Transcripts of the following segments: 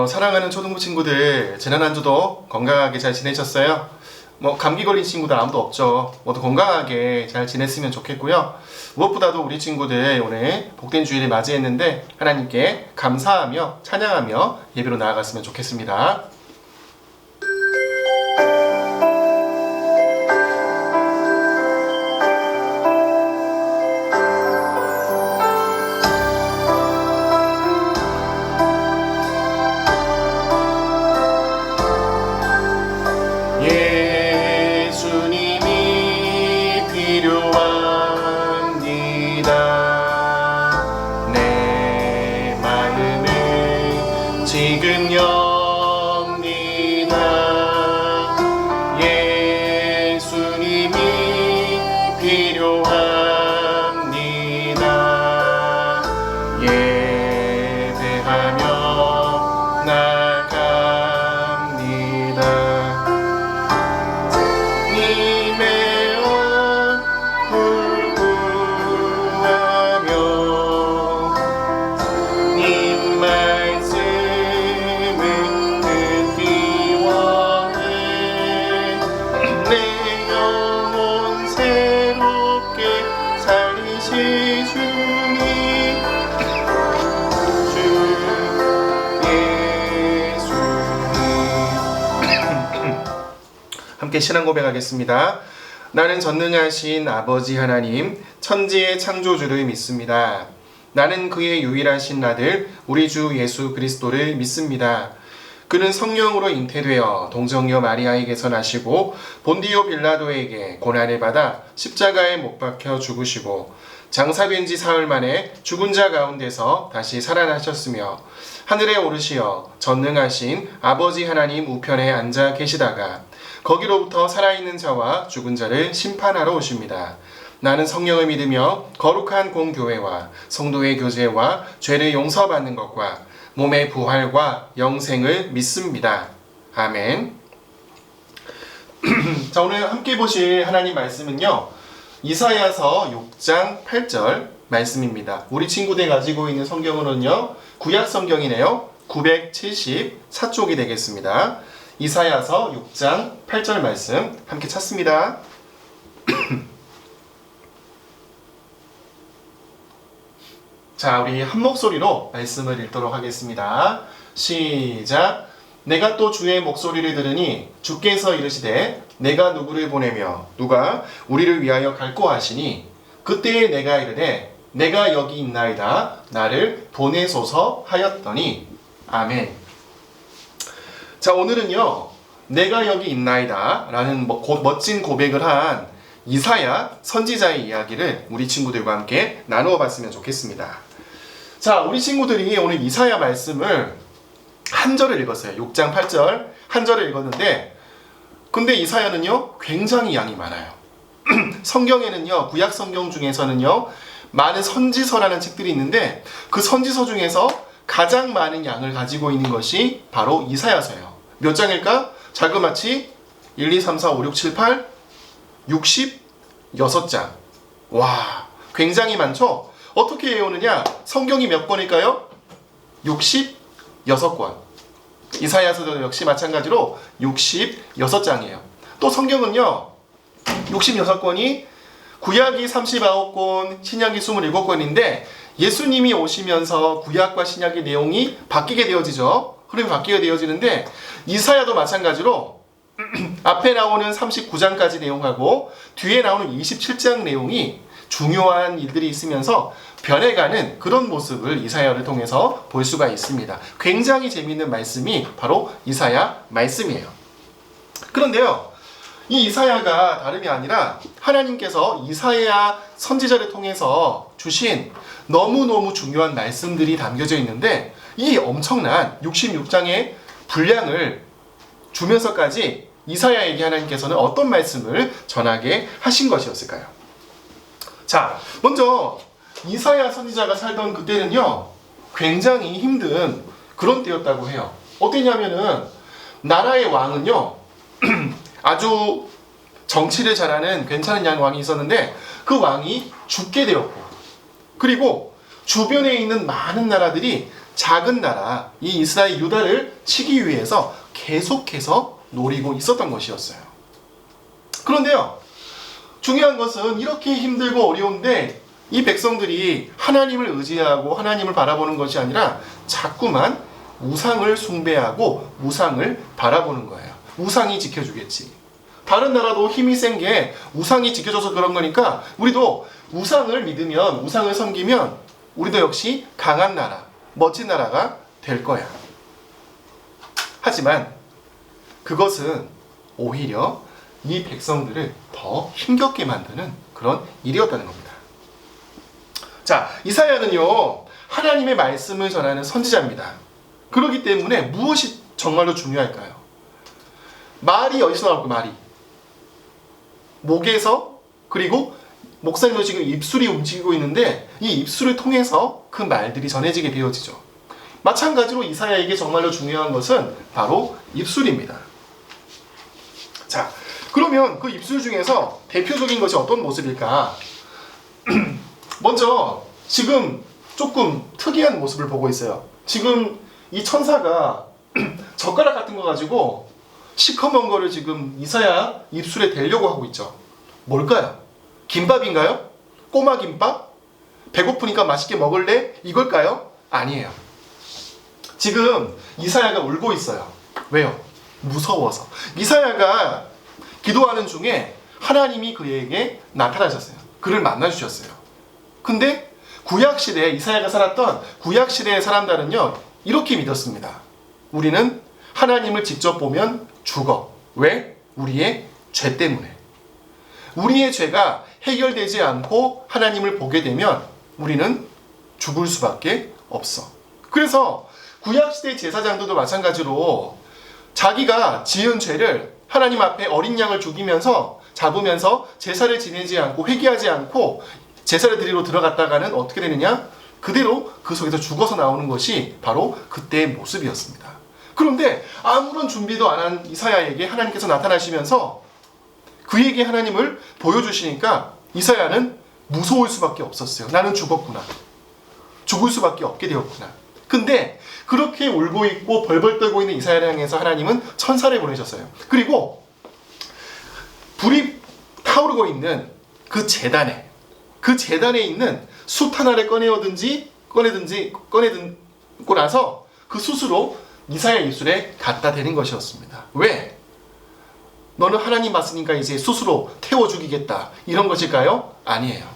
사랑하는 초등부 친구들, 지난 한 주도 건강하게 잘 지내셨어요? 감기 걸린 친구들 아무도 없죠. 모두 건강하게 잘 지냈으면 좋겠고요. 무엇보다도 우리 친구들 오늘 복된 주일을 맞이했는데 하나님께 감사하며 찬양하며 예배로 나아갔으면 좋겠습니다. 지금 엽니다. 예수님이 필요합니다. 예배하며 나갑니다. 님의 얼굴 구하며 님 말씀 함께 신앙 고백하겠습니다. 나는 전능하신 아버지 하나님, 천지의 창조주를 믿습니다. 나는 그의 유일하신 아들, 우리 주 예수 그리스도를 믿습니다. 그는 성령으로 잉태되어 동정녀 마리아에게서 나시고 본디오 빌라도에게 고난을 받아 십자가에 못 박혀 죽으시고 장사된 지 사흘 만에 죽은 자 가운데서 다시 살아나셨으며 하늘에 오르시어 전능하신 아버지 하나님 우편에 앉아 계시다가 거기로부터 살아있는 자와 죽은 자를 심판하러 오십니다. 나는 성령을 믿으며 거룩한 공교회와 성도의 교제와 죄를 용서받는 것과 몸의 부활과 영생을 믿습니다. 아멘. 자, 오늘 함께 보실 하나님 말씀은요, 이사야서 6장 8절 말씀입니다. 우리 친구들 가지고 있는 성경으로는요, 구약 성경이네요. 974쪽이 되겠습니다. 이사야서 6장 8절 말씀 함께 찾습니다. 자, 우리 한 목소리로 말씀을 읽도록 하겠습니다. 시작. 내가 또 주의 목소리를 들으니 주께서 이르시되 내가 누구를 보내며 누가 우리를 위하여 갈고 하시니 그때에 내가 이르되 내가 여기 있나이다 나를 보내소서 하였더니 아멘. 자, 오늘은요, 내가 여기 있나이다 라는 멋진 고백을 한 이사야 선지자의 이야기를 우리 친구들과 함께 나누어 봤으면 좋겠습니다. 자, 우리 친구들이 오늘 이사야 말씀을 한 절을 읽었어요. 6장 8절 한 절을 읽었는데, 근데 이사야는요 굉장히 양이 많아요. 성경에는요, 구약 성경 중에서는요 많은 선지서라는 책들이 있는데 그 선지서 중에서 가장 많은 양을 가지고 있는 것이 바로 이사야서예요. 몇 장일까? 자그마치 1, 2, 3, 4, 5, 6, 7, 8, 66장. 와, 굉장히 많죠? 어떻게 외우느냐? 성경이 몇 권일까요? 66권. 이사야서도 역시 마찬가지로 66장이에요. 또 성경은요, 66권이 구약이 39권, 신약이 27권인데 예수님이 오시면서 구약과 신약의 내용이 바뀌게 되어지죠. 흐름이 바뀌게 되어지는데 이사야도 마찬가지로 앞에 나오는 39장까지 내용하고 뒤에 나오는 27장 내용이 중요한 일들이 있으면서 변해가는 그런 모습을 이사야를 통해서 볼 수가 있습니다. 굉장히 재미있는 말씀이 바로 이사야 말씀이에요. 그런데요, 이 이사야가 다름이 아니라 하나님께서 이사야 선지자를 통해서 주신 너무너무 중요한 말씀들이 담겨져 있는데 이 엄청난 66장의 분량을 주면서까지 이사야에게 하나님께서는 어떤 말씀을 전하게 하신 것이었을까요? 자, 먼저 이사야 선지자가 살던 그때는요, 굉장히 힘든 그런 때였다고 해요. 어땠냐면은 나라의 왕은요 아주 정치를 잘하는 괜찮은 왕이 있었는데 그 왕이 죽게 되었고, 그리고 주변에 있는 많은 나라들이 작은 나라 이 이스라엘 유다를 치기 위해서 계속해서 노리고 있었던 것이었어요. 그런데요, 중요한 것은 이렇게 힘들고 어려운데 이 백성들이 하나님을 의지하고 하나님을 바라보는 것이 아니라 자꾸만 우상을 숭배하고 우상을 바라보는 거예요. 우상이 지켜주겠지. 다른 나라도 힘이 센 게 우상이 지켜줘서 그런 거니까 우리도 우상을 믿으면, 우상을 섬기면 우리도 역시 강한 나라, 멋진 나라가 될 거야. 하지만 그것은 오히려 이 백성들을 더 힘겹게 만드는 그런 일이었다는 겁니다. 자, 이사야는요, 하나님의 말씀을 전하는 선지자입니다. 그렇기 때문에 무엇이 정말로 중요할까요? 말이 어디서 나올까? 말이 목에서, 그리고 목사님도 지금 입술이 움직이고 있는데 이 입술을 통해서 그 말들이 전해지게 되어지죠. 마찬가지로 이사야에게 정말로 중요한 것은 바로 입술입니다. 자, 그러면 그 입술 중에서 대표적인 것이 어떤 모습일까? 먼저 지금 조금 특이한 모습을 보고 있어요. 지금 이 천사가 젓가락 같은 거 가지고 시커먼 거를 지금 이사야 입술에 대려고 하고 있죠. 뭘까요? 김밥인가요? 꼬마 김밥? 배고프니까 맛있게 먹을래? 이걸까요? 아니에요. 지금 이사야가 울고 있어요. 왜요? 무서워서. 이사야가 기도하는 중에 하나님이 그에게 나타나셨어요. 그를 만나주셨어요. 근데 구약시대에, 이사야가 살았던 구약시대의 사람들은요, 이렇게 믿었습니다. 우리는 하나님을 직접 보면 죽어. 왜? 우리의 죄 때문에. 우리의 죄가 해결되지 않고 하나님을 보게 되면 우리는 죽을 수밖에 없어. 그래서 구약시대 제사장들도 마찬가지로 자기가 지은 죄를 하나님 앞에 어린 양을 죽이면서 잡으면서 제사를 지내지 않고 회개하지 않고 제사를 드리러 들어갔다가는 어떻게 되느냐? 그대로 그 속에서 죽어서 나오는 것이 바로 그때의 모습이었습니다. 그런데 아무런 준비도 안 한 이사야에게 하나님께서 나타나시면서 그에게 하나님을 보여주시니까 이사야는 무서울 수밖에 없었어요. 나는 죽었구나. 죽을 수밖에 없게 되었구나. 근데 그렇게 울고 있고 벌벌 떨고 있는 이사야를 향해서 하나님은 천사를 보내셨어요. 그리고 불이 타오르고 있는 그 제단에 있는 숯 하나를 꺼내든고 나서 그 숯으로 이사야 입술에 갖다 대는 것이었습니다. 왜? 너는 하나님 맞으니까 이제 숯으로 태워 죽이겠다, 이런 것일까요? 아니에요.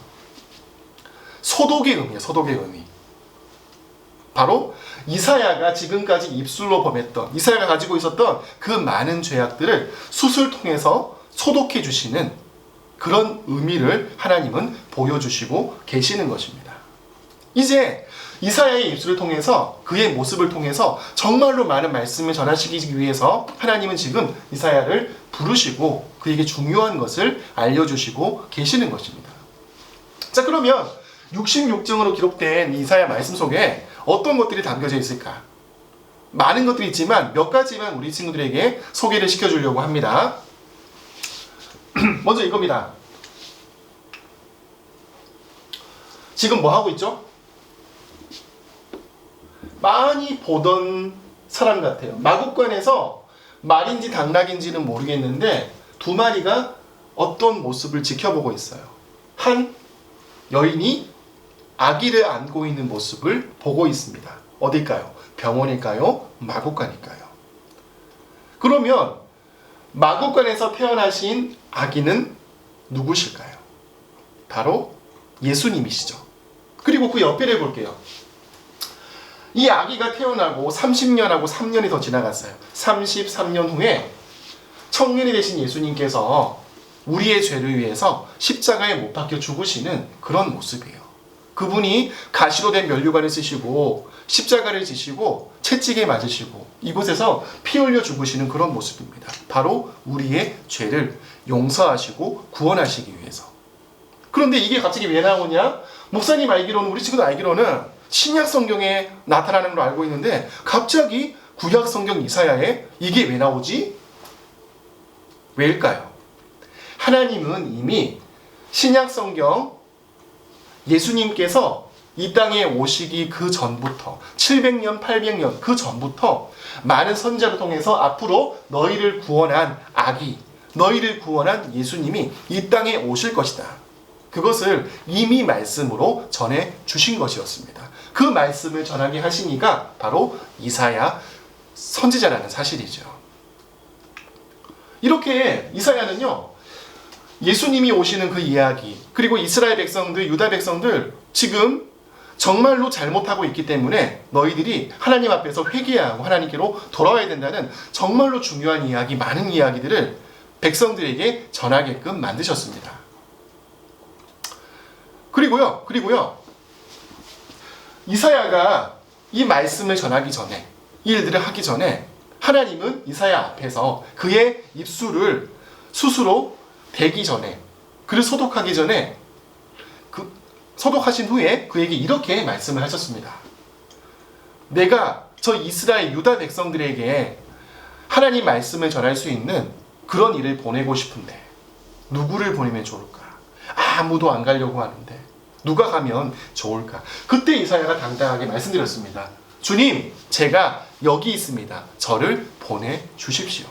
소독의 의미예요. 소독의 의미. 바로 이사야가 지금까지 입술로 범했던, 이사야가 가지고 있었던 그 많은 죄악들을 숯을 통해서 소독해 주시는 그런 의미를 하나님은 보여주시고 계시는 것입니다. 이제 이사야의 입술을 통해서, 그의 모습을 통해서 정말로 많은 말씀을 전하시기 위해서 하나님은 지금 이사야를 부르시고 그에게 중요한 것을 알려주시고 계시는 것입니다. 자, 그러면 66장으로 기록된 이사야 말씀 속에 어떤 것들이 담겨져 있을까? 많은 것들이 있지만 몇 가지만 우리 친구들에게 소개를 시켜주려고 합니다. 먼저 이겁니다. 지금 뭐 하고 있죠? 많이 보던 사람 같아요. 마국간에서 말인지 당나귀인지는 모르겠는데 두 마리가 어떤 모습을 지켜보고 있어요. 한 여인이 아기를 안고 있는 모습을 보고 있습니다. 어딜까요? 병원일까요? 마국간일까요? 그러면 마국간에서 태어나신 아기는 누구실까요? 바로 예수님이시죠. 그리고 그 옆에를 볼게요. 이 아기가 태어나고 30년하고 3년이 더 지나갔어요. 33년 후에 청년이 되신 예수님께서 우리의 죄를 위해서 십자가에 못 박혀 죽으시는 그런 모습이에요. 그분이 가시로 된 면류관을 쓰시고 십자가를 지시고 채찍에 맞으시고 이곳에서 피 흘려 죽으시는 그런 모습입니다. 바로 우리의 죄를 용서하시고 구원하시기 위해서. 그런데 이게 갑자기 왜 나오냐? 목사님 알기로는, 우리 친구도 알기로는 신약 성경에 나타나는 걸로 알고 있는데 갑자기 구약 성경 이사야에 이게 왜 나오지? 왜일까요? 하나님은 이미 신약 성경 예수님께서 이 땅에 오시기 그 전부터 700년, 800년 그 전부터 많은 선지자를 통해서 앞으로 너희를 구원한 아기, 너희를 구원한 예수님이 이 땅에 오실 것이다. 그것을 이미 말씀으로 전해 주신 것이었습니다. 그 말씀을 전하게 하신 이가 바로 이사야 선지자라는 사실이죠. 이렇게 이사야는요, 예수님이 오시는 그 이야기, 그리고 이스라엘 백성들, 유다 백성들 지금 정말로 잘못하고 있기 때문에 너희들이 하나님 앞에서 회개하고 하나님께로 돌아와야 된다는 정말로 중요한 이야기, 많은 이야기들을 백성들에게 전하게끔 만드셨습니다. 그리고요, 이사야가 이 말씀을 전하기 전에, 이 일들을 하기 전에 하나님은 이사야 앞에서 그의 입술을 스스로 대기 전에, 그를 소독하기 전에, 소독하신 후에 그에게 이렇게 말씀을 하셨습니다. 내가 저 이스라엘 유다 백성들에게 하나님 말씀을 전할 수 있는 그런 일을 보내고 싶은데 누구를 보내면 좋을까? 아무도 안 가려고 하는데 누가 가면 좋을까? 그때 이사야가 당당하게 말씀드렸습니다. 주님, 제가 여기 있습니다. 저를 보내주십시오.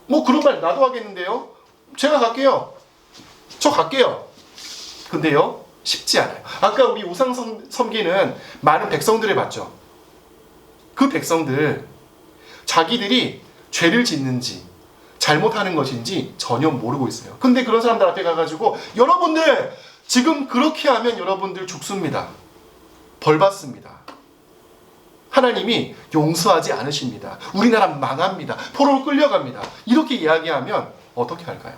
뭐 그런 말 나도 하겠는데요. 제가 갈게요. 저 갈게요. 근데요, 쉽지 않아요. 아까 우리 우상 섬기는 많은 백성들을 봤죠. 그 백성들, 자기들이 죄를 짓는지 잘못하는 것인지 전혀 모르고 있어요. 근데 그런 사람들 앞에 가가지고 여러분들 지금 그렇게 하면 여러분들 죽습니다. 벌 받습니다. 하나님이 용서하지 않으십니다. 우리나라 망합니다. 포로로 끌려갑니다. 이렇게 이야기하면 어떻게 할까요?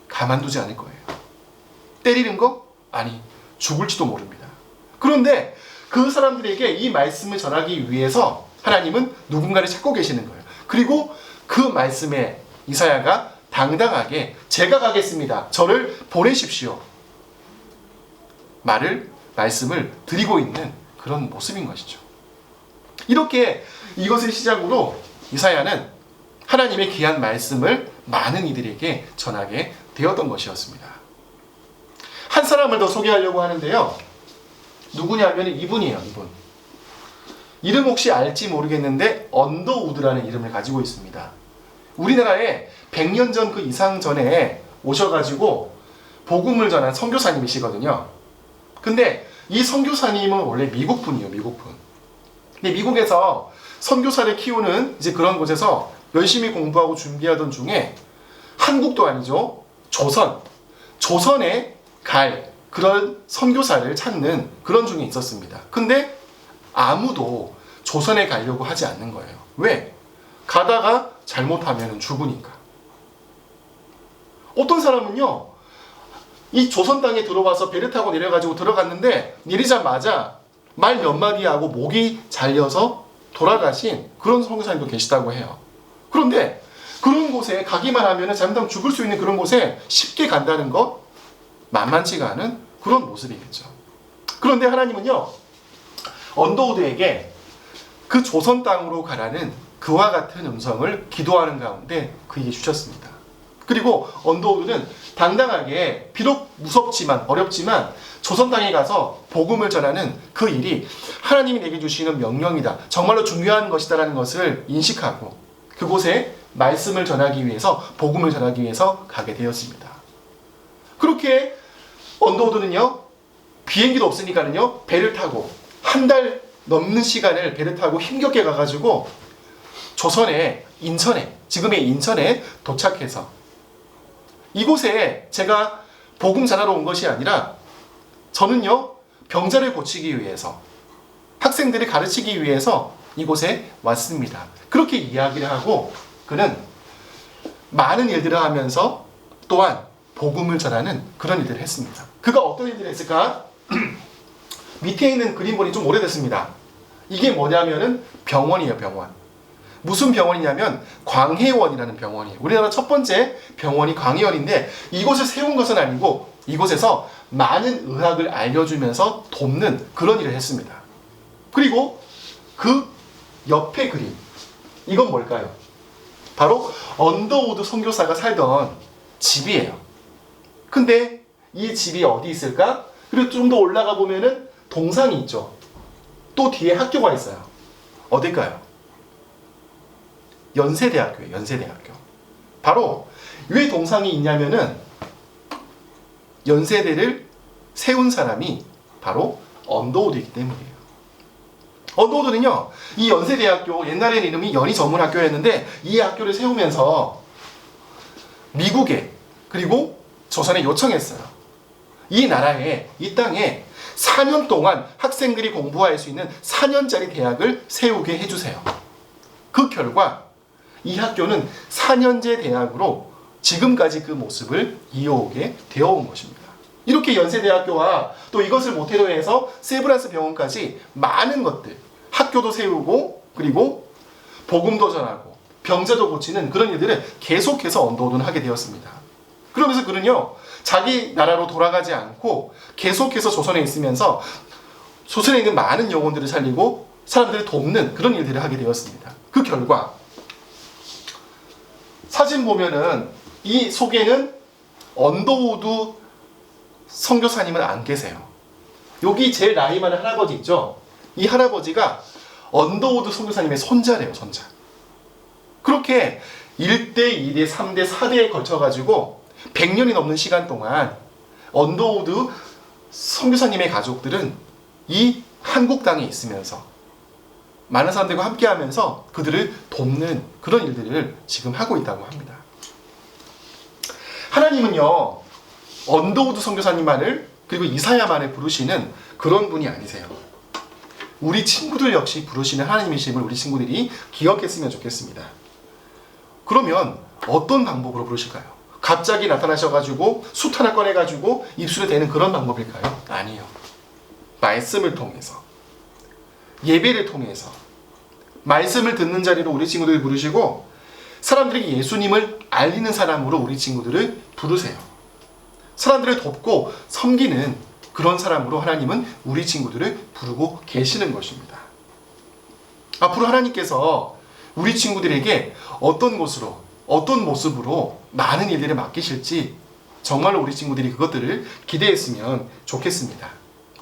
가만두지 않을 거예요. 때리는 거? 아니, 죽을지도 모릅니다. 그런데 그 사람들에게 이 말씀을 전하기 위해서 하나님은 누군가를 찾고 계시는 거예요. 그리고 그 말씀에 이사야가 당당하게 제가 가겠습니다. 저를 보내십시오. 말씀을 드리고 있는 그런 모습인 것이죠. 이렇게 이것을 시작으로 이사야는 하나님의 귀한 말씀을 많은 이들에게 전하게 되었던 것이었습니다. 한 사람을 더 소개하려고 하는데요. 누구냐면 이분이에요. 이분. 이름 혹시 알지 모르겠는데 언더우드라는 이름을 가지고 있습니다. 우리나라에 100년 전 그 이상 전에 오셔가지고 복음을 전한 선교사님이시거든요. 근데 이 선교사님은 원래 미국 분이에요. 미국 분. 근데 미국에서 선교사를 키우는 이제 그런 곳에서 열심히 공부하고 준비하던 중에 한국도 아니죠. 조선에 갈 그런 선교사를 찾는 그런 중에 있었습니다. 근데 아무도 조선에 가려고 하지 않는 거예요. 왜? 가다가 잘못하면 죽으니까. 어떤 사람은요, 이 조선 땅에 들어와서 배를 타고 내려가지고 들어갔는데 내리자마자 말 몇 마디 하고 목이 잘려서 돌아가신 그런 선교사님도 계시다고 해요. 그런데 그런 곳에 가기만 하면 잘못하면 죽을 수 있는 그런 곳에 쉽게 간다는 것 만만치가 않은 그런 모습이겠죠. 그런데 하나님은요, 언더우드에게 그 조선 땅으로 가라는 그와 같은 음성을 기도하는 가운데 그에게 주셨습니다. 그리고 언더우드는 당당하게 비록 무섭지만 어렵지만 조선 땅에 가서 복음을 전하는 그 일이 하나님이 내게 주시는 명령이다. 정말로 중요한 것이다라는 것을 인식하고 그곳에 말씀을 전하기 위해서 복음을 전하기 위해서 가게 되었습니다. 그렇게 언더우드는요, 비행기도 없으니까는요, 배를 타고 한 달 넘는 시간을 배를 타고 힘겹게 가가지고 조선의 인천에, 지금의 인천에 도착해서 이곳에 제가 복음 전하러 온 것이 아니라 저는요, 병자를 고치기 위해서, 학생들을 가르치기 위해서 이곳에 왔습니다. 그렇게 이야기를 하고 그는 많은 일들을 하면서 또한 복음을 전하는 그런 일들을 했습니다. 그가 어떤 일들을 했을까? 밑에 있는 그림 보니 좀 오래됐습니다. 이게 뭐냐면은 병원이에요, 병원. 무슨 병원이냐면 광해원이라는 병원이에요. 우리나라 첫 번째 병원이 광해원인데 이곳을 세운 것은 아니고 이곳에서 많은 의학을 알려주면서 돕는 그런 일을 했습니다. 그리고 그 옆에 그림, 이건 뭘까요? 바로 언더우드 선교사가 살던 집이에요. 근데 이 집이 어디 있을까? 그리고 좀 더 올라가 보면은 동상이 있죠. 또 뒤에 학교가 있어요. 어딜까요? 연세대학교예요. 연세대학교. 바로 왜 동상이 있냐면은 연세대를 세운 사람이 바로 언더우드이기 때문이에요. 언더우드는요, 이 연세대학교, 옛날에는 이름이 연희전문학교였는데 이 학교를 세우면서 미국에 그리고 조선에 요청했어요. 이 나라에, 이 땅에 4년 동안 학생들이 공부할 수 있는 4년짜리 대학을 세우게 해주세요. 그 결과 이 학교는 4년제 대학으로 지금까지 그 모습을 이어오게 되어 온 것입니다. 이렇게 연세대학교와 또 이것을 모태로 해서 세브란스 병원까지 많은 것들, 학교도 세우고 그리고 복음도 전하고 병자도 고치는 그런 일들을 계속해서 언더우드는 하게 되었습니다. 그러면서 그는요, 자기 나라로 돌아가지 않고 계속해서 조선에 있으면서 조선에 있는 많은 영혼들을 살리고 사람들을 돕는 그런 일들을 하게 되었습니다. 그 결과 사진 보면은 이 속에는 언더우드 선교사님은 안 계세요. 여기 제일 나이 많은 할아버지 있죠? 이 할아버지가 언더우드 선교사님의 손자래요, 손자. 그렇게 1대, 2대, 3대, 4대에 걸쳐가지고 100년이 넘는 시간 동안 언더우드 선교사님의 가족들은 이 한국 땅에 있으면서 많은 사람들과 함께 하면서 그들을 돕는 그런 일들을 지금 하고 있다고 합니다. 하나님은요, 언더우드 선교사님만을 그리고 이사야만을 부르시는 그런 분이 아니세요. 우리 친구들 역시 부르시는 하나님이심을 우리 친구들이 기억했으면 좋겠습니다. 그러면 어떤 방법으로 부르실까요? 갑자기 나타나셔가지고 숯 하나 꺼내가지고 입술에 대는 그런 방법일까요? 아니요. 말씀을 통해서, 예배를 통해서 말씀을 듣는 자리로 우리 친구들을 부르시고 사람들에게 예수님을 알리는 사람으로 우리 친구들을 부르세요. 사람들을 돕고 섬기는 그런 사람으로 하나님은 우리 친구들을 부르고 계시는 것입니다. 앞으로 하나님께서 우리 친구들에게 어떤 곳으로, 어떤 모습으로 많은 일들을 맡기실지 정말로 우리 친구들이 그것들을 기대했으면 좋겠습니다.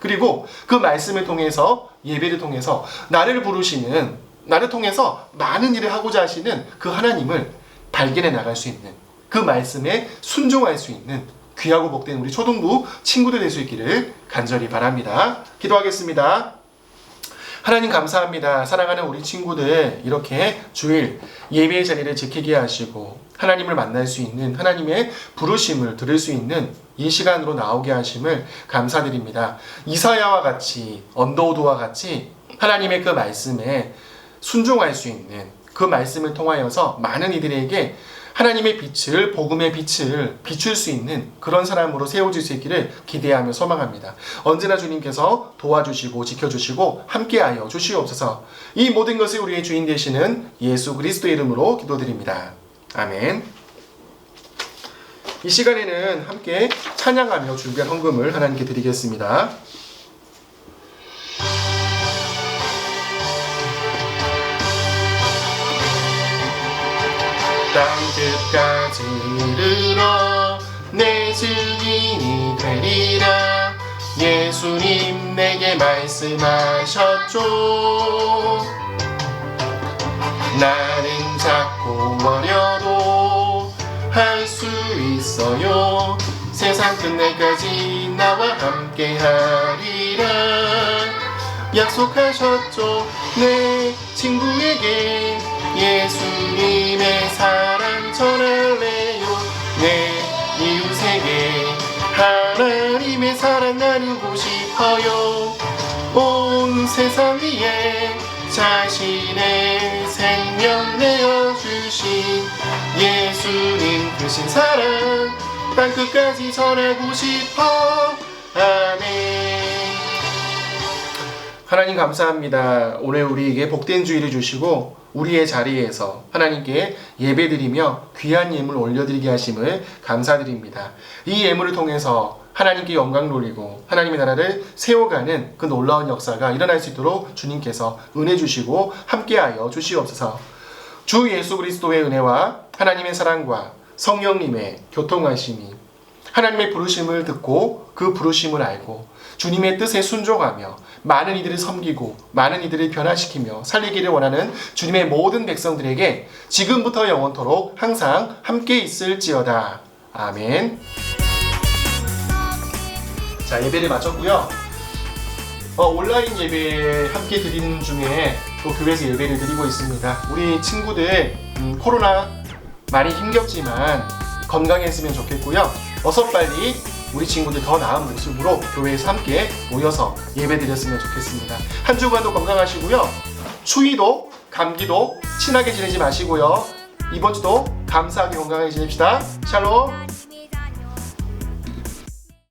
그리고 그 말씀을 통해서, 예배를 통해서 나를 부르시는, 나를 통해서 많은 일을 하고자 하시는 그 하나님을 발견해 나갈 수 있는, 그 말씀에 순종할 수 있는 귀하고 복된 우리 초등부 친구들 될 수 있기를 간절히 바랍니다. 기도하겠습니다. 하나님 감사합니다. 사랑하는 우리 친구들 이렇게 주일 예배의 자리를 지키게 하시고 하나님을 만날 수 있는, 하나님의 부르심을 들을 수 있는 이 시간으로 나오게 하심을 감사드립니다. 이사야와 같이, 언더우드와 같이 하나님의 그 말씀에 순종할 수 있는, 그 말씀을 통하여서 많은 이들에게 하나님의 빛을, 복음의 빛을 비출 수 있는 그런 사람으로 세워질 수 있기를 기대하며 소망합니다. 언제나 주님께서 도와주시고 지켜주시고 함께하여 주시옵소서. 이 모든 것을 우리의 주인 되시는 예수 그리스도의 이름으로 기도드립니다. 아멘. 이 시간에는 함께 찬양하며 준비한 헌금을 하나님께 드리겠습니다. 땅끝까지 이르러 내 증인이 되리라. 예수님 내게 말씀하셨죠. 나는 작고 어려도 할 수 있어요. 세상 끝날까지 나와 함께 하리라. 약속하셨죠. 내 친구에게 예수님의 사랑 전할래요. 내 이웃에게 하나님의 사랑 나누고 싶어요. 온 세상 위에 자신의 생명 내어주신 예수님 크신 사랑 땅끝까지 전하고 싶어. 아멘. 하나님 감사합니다. 오늘 우리에게 복된 주일을 주시고 우리의 자리에서 하나님께 예배드리며 귀한 예물 올려드리게 하심을 감사드립니다. 이 예물을 통해서 하나님께 영광 돌리고 하나님의 나라를 세워가는 그 놀라운 역사가 일어날 수 있도록 주님께서 은혜 주시고 함께하여 주시옵소서. 주 예수 그리스도의 은혜와 하나님의 사랑과 성령님의 교통하심이, 하나님의 부르심을 듣고 그 부르심을 알고 주님의 뜻에 순종하며 많은 이들을 섬기고 많은 이들을 변화시키며 살리기를 원하는 주님의 모든 백성들에게 지금부터 영원토록 항상 함께 있을지어다. 아멘. 자, 예배를 마쳤고요. 온라인 예배 함께 드리는 중에 또 교회에서 예배를 드리고 있습니다. 우리 친구들 코로나 많이 힘겹지만 건강했으면 좋겠고요. 어서 빨리 우리 친구들 더 나은 모습으로 교회에서 함께 모여서 예배 드렸으면 좋겠습니다. 한 주간도 건강하시고요. 추위도 감기도 친하게 지내지 마시고요. 이번 주도 감사하게 건강하게 지냅시다. 샬롬.